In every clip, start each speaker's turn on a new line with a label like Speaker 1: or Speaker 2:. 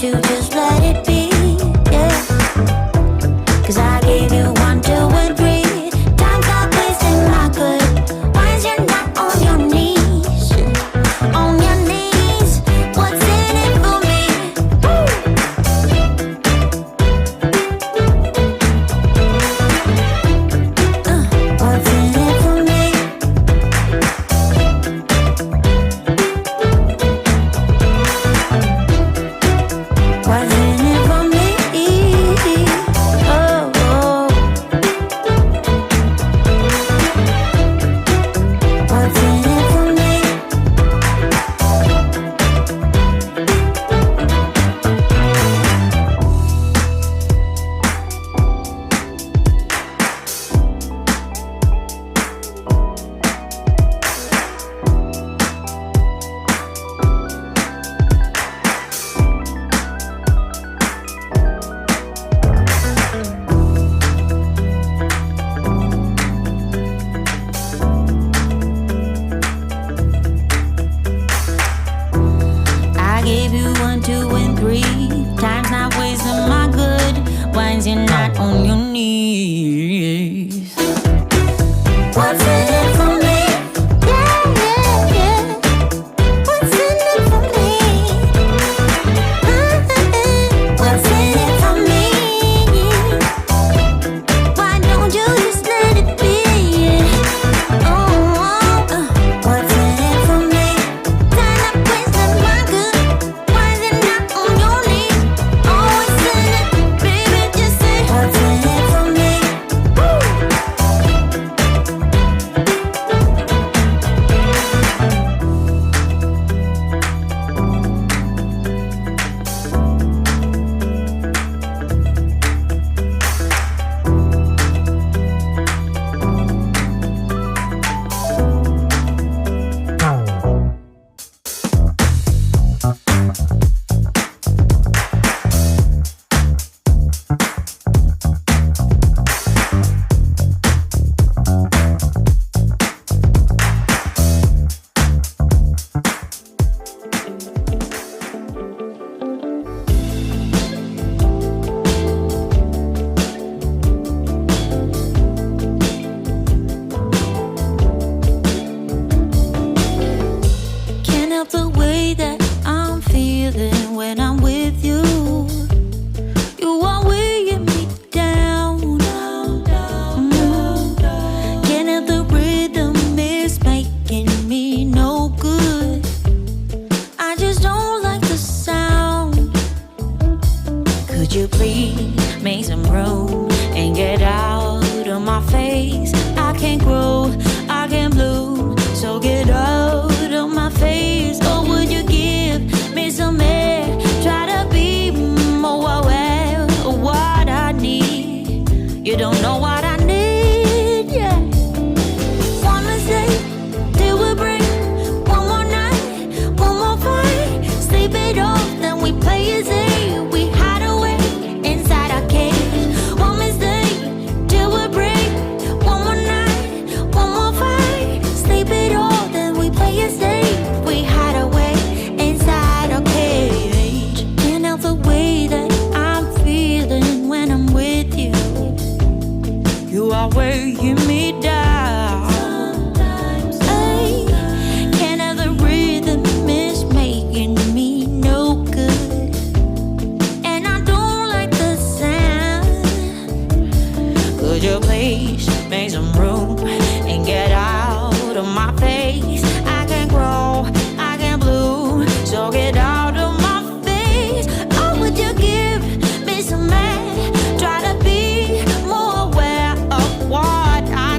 Speaker 1: won't you just let it be? Yeah. 'Cause I gave you 1, 2, and 3 times I wasted my good. Why is you not on your knees? On your knees. What's in it for me? What's in it for me? What's in it for me? Oh, oh. What's in it for me? I gave you 1, 2, and 3 times not wasting my good. Why is you not on your knees? What's in it for me? Yeah, yeah, yeah. What's in it for me? What's in it for me? Why don't you just let it be? Oh, what's in it for me? Time not wasting my good. Why is it not on your knees? Oh, what's in it, baby? Just say what's in it for me? Can't help the way that I'm feeling when I'm with you. You are weighing me down. Can't help the rhythm, it's making me no good. I just don't like the sound. Could you please make some room and get out of my face? I can't grow, I can't bloom, so get out of my face. Or would you give me some air? Try to be more aware of what I need. You don't know what I need, yeah. One mistake, till we break. One more night, one more fight. Sleep it off, then we play it safe. We hide away inside our cage. One mistake, till we break. One more night, one more fight. Sleep it off, then we play it safe. We hide away inside our cage. Can't help the way that I'm feeling when I'm with you. You are weighing me down. Ay, can't have the rhythm, it's making me no good. And I don't like the sound. Could you please make some room and get out of my face? I can't grow, I can't bloom, so get out of my face. Or would you give me some air? Try to be more aware of what I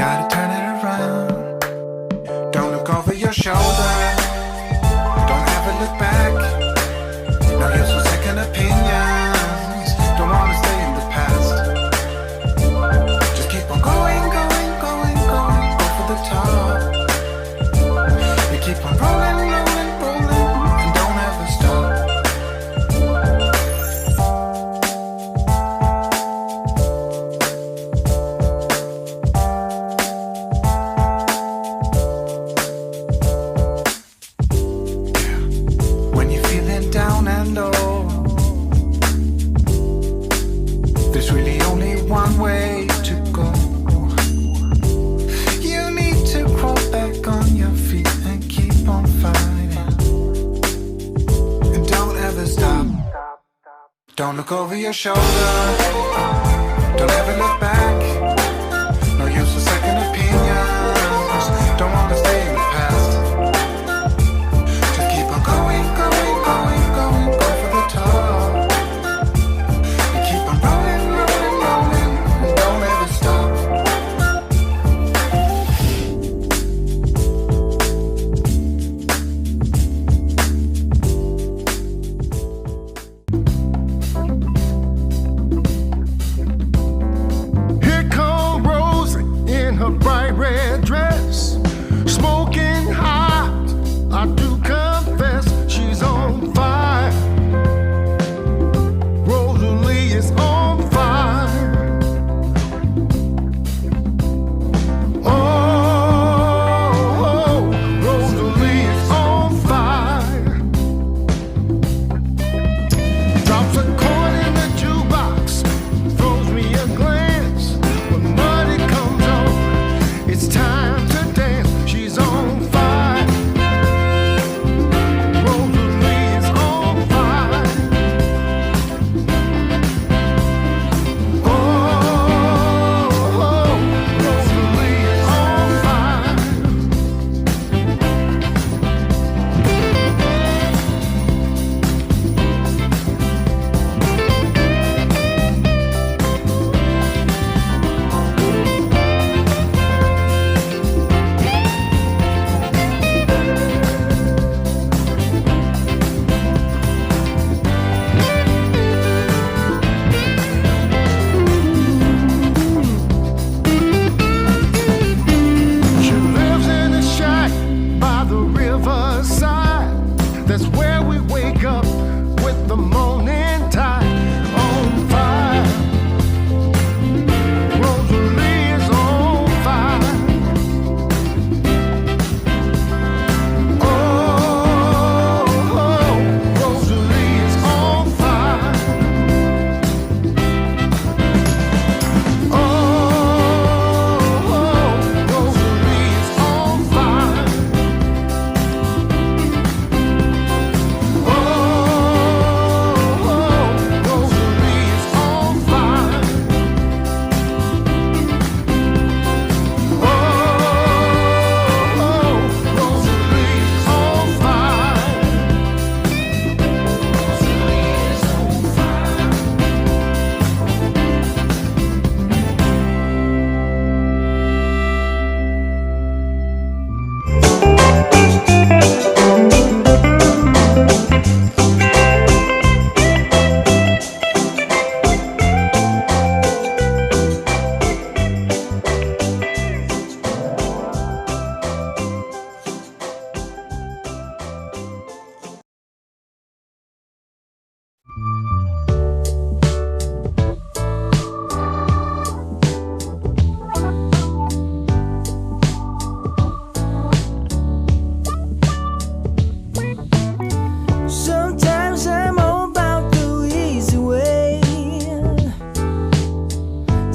Speaker 2: gotta turn it around. Don't look over your shoulder, don't ever look back. No use for second opinions, don't wanna stay in the past. Just keep on going, going, going, going, go for the top. You keep on rolling, rolling, rolling, and don't ever stop. When you're feeling down and low, there's really only one way to go. You need to crawl back on your feet and keep on fighting. And don't ever stop. Don't look over your shoulder, don't ever look back.